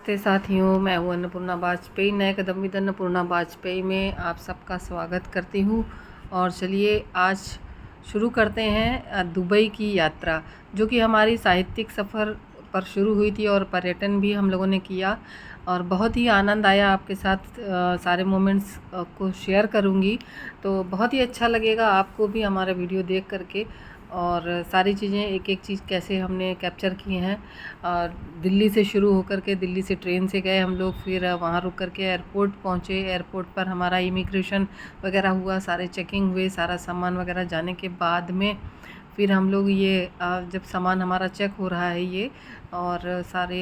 नमस्ते साथियों, मैं हूँ अन्नपूर्णा वाजपेयी। नए कदम विद अन्नपूर्णा वाजपेयी में आप सबका स्वागत करती हूँ। और चलिए आज शुरू करते हैं दुबई की यात्रा, जो कि हमारी साहित्यिक सफ़र पर शुरू हुई थी और पर्यटन भी हम लोगों ने किया और बहुत ही आनंद आया। आपके साथ सारे मोमेंट्स को शेयर करूँगी, तो बहुत ही अच्छा लगेगा आपको भी हमारा वीडियो देख करके। और सारी चीज़ें एक एक चीज़ कैसे हमने कैप्चर की हैं। और दिल्ली से शुरू होकर के, दिल्ली से ट्रेन से गए हम लोग, फिर वहाँ रुक कर के एयरपोर्ट पहुँचे। एयरपोर्ट पर हमारा इमिग्रेशन वगैरह हुआ, सारे चेकिंग हुए, सारा सामान वगैरह जाने के बाद में फिर हम लोग ये जब सामान हमारा चेक हो रहा है ये, और सारे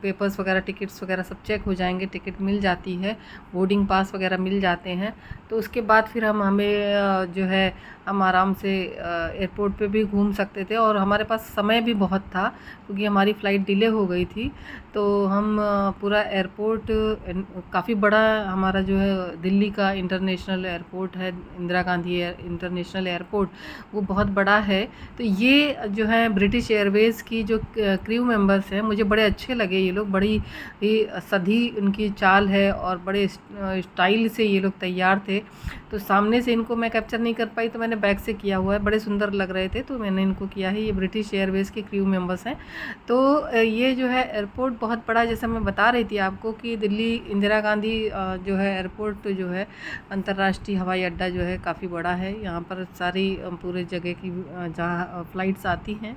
पेपर्स वगैरह, टिकट्स वगैरह सब चेक हो जाएंगे, टिकट मिल जाती है, बोर्डिंग पास वगैरह मिल जाते हैं, तो उसके बाद फिर हमें जो है हम आराम से एयरपोर्ट पे भी घूम सकते थे। और हमारे पास समय भी बहुत था क्योंकि हमारी फ़्लाइट डिले हो गई थी। तो हम पूरा एयरपोर्ट, काफ़ी बड़ा हमारा जो है दिल्ली का इंटरनेशनल एयरपोर्ट है, इंदिरा गांधी इंटरनेशनल एयरपोर्ट, वो बहुत बड़ा है। तो ये जो है ब्रिटिश एयरवेज़ की जो क्रू मेंबर्स हैं, मुझे बड़े अच्छे लगे ये लोग। बड़ी ही सधी उनकी चाल है और बड़े स्टाइल से ये लोग तैयार थे। तो सामने से इनको मैं कैप्चर नहीं कर पाई, तो मैंने बैक से किया हुआ है। बड़े सुंदर लग रहे थे तो मैंने इनको किया है। ये ब्रिटिश एयरवेज़ के क्रू मेंबर्स हैं। तो ये जो है एयरपोर्ट बहुत बड़ा, जैसा मैं बता रही थी आपको कि दिल्ली इंदिरा गांधी जो है एयरपोर्ट जो है अंतर्राष्ट्रीय हवाई अड्डा जो है काफ़ी बड़ा है। यहाँ पर सारी पूरे जगह की जहाँ फ़्लाइट्स आती हैं।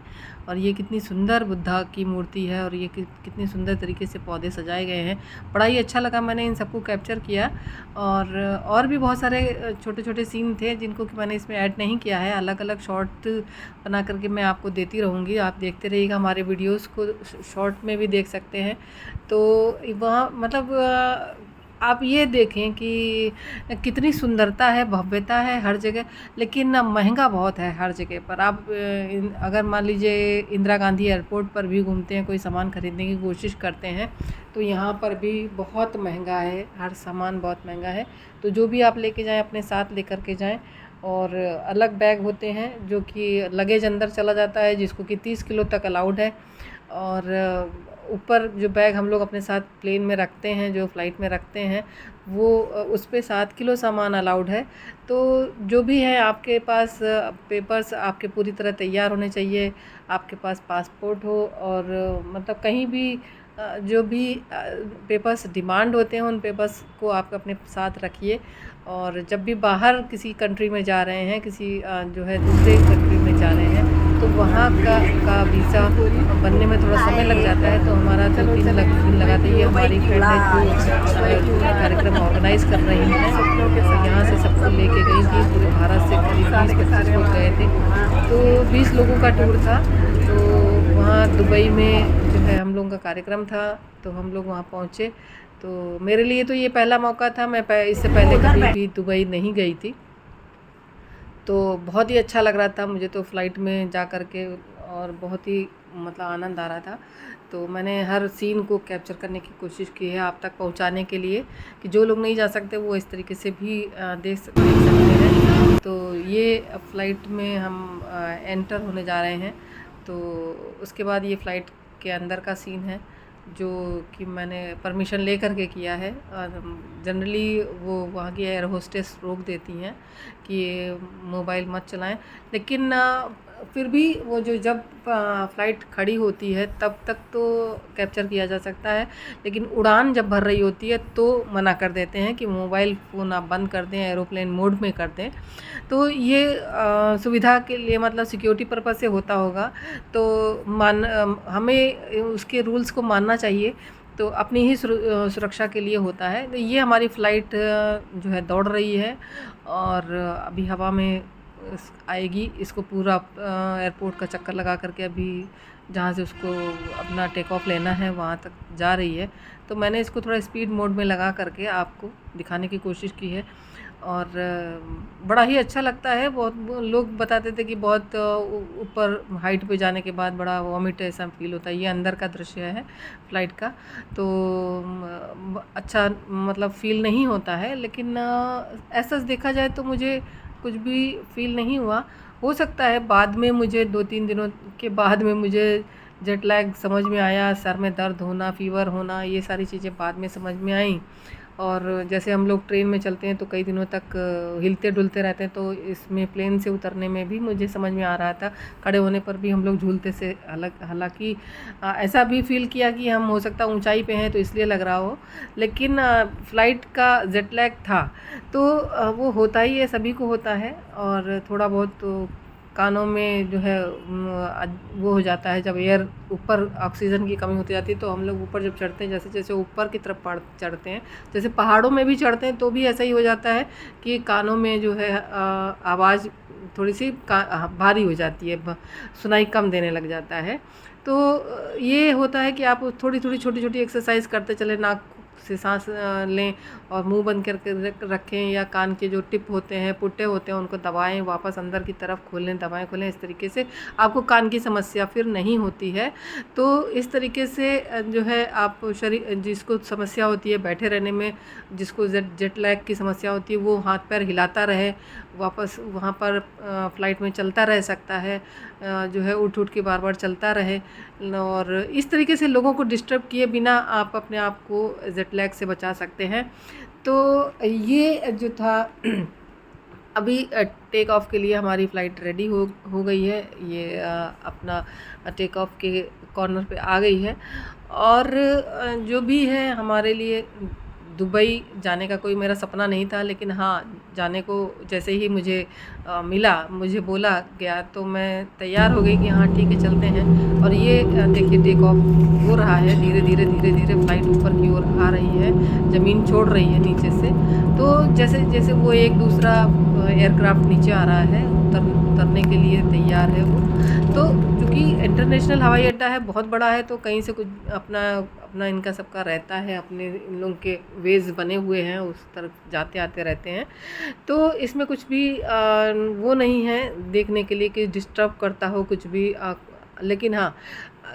और ये कितनी सुंदर बुद्धा की मूर्ति है और ये कितनी सुंदर तरीके से पौधे सजाए गए हैं। बड़ा ही अच्छा लगा, मैंने इन सबको कैप्चर किया। और भी बहुत सारे छोटे छोटे सीन थे जिनको कि मैंने इसमें ऐड नहीं किया है। अलग अलग शॉर्ट बना करके मैं आपको देती रहूँगी, आप देखते रहिएगा। हमारे वीडियोस को शॉर्ट में भी देख सकते हैं। तो वहाँ मतलब आप ये देखें कि कितनी सुंदरता है, भव्यता है हर जगह, लेकिन महंगा बहुत है हर जगह पर। आप अगर मान लीजिए इंदिरा गांधी एयरपोर्ट पर भी घूमते हैं, कोई सामान खरीदने की कोशिश करते हैं, तो यहाँ पर भी बहुत महंगा है, हर सामान बहुत महंगा है। तो जो भी आप लेके जाएं अपने साथ लेकर के जाएं। और अलग बैग होते हैं जो कि लगेज अंदर चला जाता है, जिसको कि 30 किलो तक अलाउड है। और ऊपर जो बैग हम लोग अपने साथ प्लेन में रखते हैं, जो फ़्लाइट में रखते हैं, वो उस पे 7 किलो सामान अलाउड है। तो जो भी है आपके पास पेपर्स आपके पूरी तरह तैयार होने चाहिए। आपके पास पासपोर्ट हो और मतलब कहीं भी जो भी पेपर्स डिमांड होते हैं, उन पेपर्स को आप अपने साथ रखिए। और जब भी बाहर किसी कंट्री में जा रहे हैं, किसी जो है दूसरे कंट्री में जा रहे हैं, तो वहाँ का वीज़ा बनने में थोड़ा समय लग जाता है। तो हमारा 2-3 दिन लगा था। ये हमारी फ्रेंड है जो कार्यक्रम ऑर्गेनाइज़ कर रही हैं, और यहाँ से सबको लेके गई थी। पूरे भारत से करीब 20-25 लोग गए थे, तो 20 लोगों का टूर था। तो वहाँ दुबई में जो है हम लोगों का कार्यक्रम था, तो हम लोग वहाँ पहुँचे। तो मेरे लिए तो ये पहला मौका था, मैं इससे पहले कभी भी दुबई नहीं गई थी। तो बहुत ही अच्छा लग रहा था मुझे तो फ़्लाइट में जा कर के, और बहुत ही मतलब आनंद आ रहा था। तो मैंने हर सीन को कैप्चर करने की कोशिश की है आप तक पहुंचाने के लिए, कि जो लोग नहीं जा सकते वो इस तरीके से भी देख सकते हैं। तो ये फ़्लाइट में हम एंटर होने जा रहे हैं। तो उसके बाद ये फ़्लाइट के अंदर का सीन है, जो कि मैंने परमिशन ले कर के किया है। जनरली वो वहाँ की एयर होस्टेस रोक देती हैं कि मोबाइल मत चलाएं, लेकिन फिर भी वो जो जब फ़्लाइट खड़ी होती है तब तक तो कैप्चर किया जा सकता है, लेकिन उड़ान जब भर रही होती है तो मना कर देते हैं कि मोबाइल फ़ोन आप बंद कर दें, एरोप्लेन मोड में कर दें। तो ये सुविधा के लिए, मतलब सिक्योरिटी पर्पज़ से होता होगा। तो हमें उसके रूल्स को मानना चाहिए। तो अपनी ही सुरक्षा के लिए होता है। तो ये हमारी फ़्लाइट जो है दौड़ रही है और अभी हवा में आएगी। इसको पूरा एयरपोर्ट का चक्कर लगा करके अभी जहाँ से उसको अपना टेक ऑफ लेना है वहाँ तक जा रही है। तो मैंने इसको थोड़ा स्पीड मोड में लगा करके आपको दिखाने की कोशिश की है। और बड़ा ही अच्छा लगता है। बहुत लोग बताते थे कि बहुत ऊपर हाइट पे जाने के बाद बड़ा वॉमिट ऐसा फील होता है। ये अंदर का दृश्य है फ़्लाइट का, तो अच्छा मतलब फ़ील नहीं होता है। लेकिन ऐसा देखा जाए तो मुझे कुछ भी फ़ील नहीं हुआ। हो सकता है बाद में मुझे 2-3 दिनों के बाद में मुझे जेट लैग समझ में आया, सर में दर्द होना, फीवर होना, ये सारी चीज़ें बाद में समझ में आई। और जैसे हम लोग ट्रेन में चलते हैं तो कई दिनों तक हिलते डुलते रहते हैं, तो इसमें प्लेन से उतरने में भी मुझे समझ में आ रहा था, खड़े होने पर भी हम लोग झूलते से हालांकि ऐसा भी फील किया कि हम हो सकता ऊंचाई पे हैं तो इसलिए लग रहा हो, लेकिन फ़्लाइट का जेट लैग था। तो वो होता ही है, सभी को होता है। और थोड़ा बहुत तो कानों में जो है वो हो जाता है, जब एयर ऊपर ऑक्सीजन की कमी होती जाती है तो हम लोग ऊपर जब चढ़ते हैं, जैसे जैसे ऊपर की तरफ चढ़ते हैं, जैसे पहाड़ों में भी चढ़ते हैं तो भी ऐसा ही हो जाता है कि कानों में जो है आवाज़ थोड़ी सी भारी हो जाती है, सुनाई कम देने लग जाता है। तो ये होता है कि आप थोड़ी थोड़ी छोटी छोटी एक्सरसाइज करते चले, नाक से सांस लें और मुंह बंद करके रखें, या कान के जो टिप होते हैं, पुट्टे होते हैं, उनको दबाएं, वापस अंदर की तरफ खोलें, दबाएं खोलें। इस तरीके से आपको कान की समस्या फिर नहीं होती है। तो इस तरीके से जो है आप शरीर जिसको समस्या होती है बैठे रहने में, जिसको जेट लैग की समस्या होती है, वो हाथ पैर हिलाता रहे, वापस वहाँ पर फ़्लाइट में चलता रह सकता है, जो है उठ उठ के बार बार चलता रहे। और इस तरीके से लोगों को डिस्टर्ब किए बिना आप अपने आप को जेट लैग से बचा सकते हैं। तो ये जो था अभी टेक ऑफ के लिए हमारी फ़्लाइट रेडी हो गई है। ये अपना टेक ऑफ के कॉर्नर पे आ गई है। और जो भी है हमारे लिए दुबई जाने का कोई मेरा सपना नहीं था, लेकिन हाँ, जाने को जैसे ही मुझे मिला, मुझे बोला गया, तो मैं तैयार हो गई कि हाँ ठीक है चलते हैं। और ये देखिए टेक ऑफ हो रहा है, धीरे धीरे धीरे धीरे फ़्लाइट ऊपर की ओर आ रही है, ज़मीन छोड़ रही है नीचे से। तो जैसे जैसे वो एक दूसरा एयरक्राफ्ट नीचे आ रहा है, उतरने के लिए तैयार है वो। तो चूँकि इंटरनेशनल हवाई अड्डा है, बहुत बड़ा है, तो कहीं से कुछ अपना अपना इनका सबका रहता है, अपने इन लोगों के वेज़ बने हुए हैं, उस तरफ जाते आते रहते हैं। तो इसमें कुछ भी वो नहीं है देखने के लिए कि डिस्टर्ब करता हो कुछ भी। लेकिन हाँ,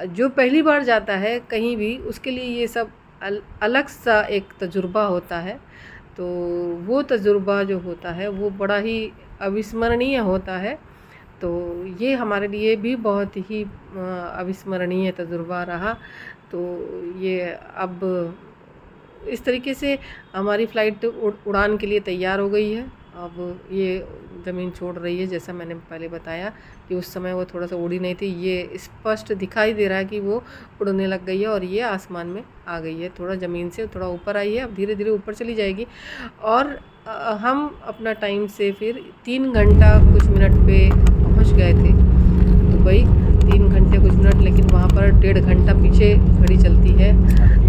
जो पहली बार जाता है कहीं भी, उसके लिए ये सब अलग सा एक तजुर्बा होता है। तो वो तजुर्बा जो होता है वो बड़ा ही अविस्मरणीय होता है। तो ये हमारे लिए भी बहुत ही अविस्मरणीय तजुर्बा रहा। तो ये अब इस तरीके से हमारी फ़्लाइट उड़ान के लिए तैयार हो गई है। अब ये ज़मीन छोड़ रही है, जैसा मैंने पहले बताया कि उस समय वो थोड़ा सा उड़ी नहीं थी, ये स्पष्ट दिखाई दे रहा है कि वो उड़ने लग गई है और ये आसमान में आ गई है, थोड़ा ज़मीन से थोड़ा ऊपर आई है, अब धीरे धीरे ऊपर चली जाएगी। और हम अपना टाइम से फिर 3 घंटा कुछ मिनट पे पहुंच गए थे दुबई। 3 घंटे कुछ मिनट, लेकिन वहाँ पर 1.5 घंटा पीछे घड़ी चलती है।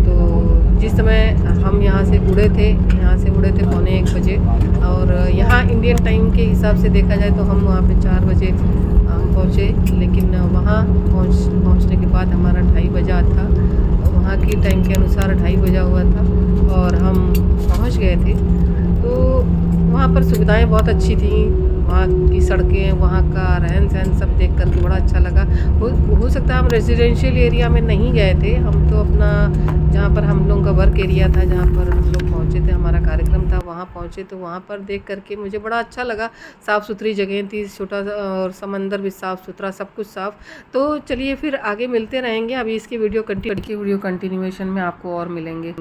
तो जिस समय हम यहाँ से उड़े थे 1:45 बजे, और यहाँ इंडियन टाइम के हिसाब से देखा जाए तो हम वहाँ पे 4 बजे पहुँचे, लेकिन वहाँ पहुँचने के बाद हमारा 2:30 बजा था, वहाँ की टाइम के अनुसार 2:30 बजा हुआ था और हम पहुँच गए थे। तो वहाँ पर सुविधाएं बहुत अच्छी थी, वहाँ की सड़कें, वहाँ का रहन सहन सब देख कर के बड़ा अच्छा लगा। हो सकता है हम रेजिडेंशियल एरिया में नहीं गए थे, हम तो अपना जहाँ पर हम लोगों का वर्क एरिया था, जहाँ पर हम लोग पहुँचे थे, हमारा कार्यक्रम था, वहाँ पहुँचे। तो वहाँ पर देख करके मुझे बड़ा अच्छा लगा, साफ़ सुथरी जगह थी, छोटा सा और समंदर भी साफ़ सुथरा, सब कुछ साफ़। तो चलिए फिर आगे मिलते रहेंगे, अभी इसकी वीडियो कंटिन्यूएशन में आपको और मिलेंगे।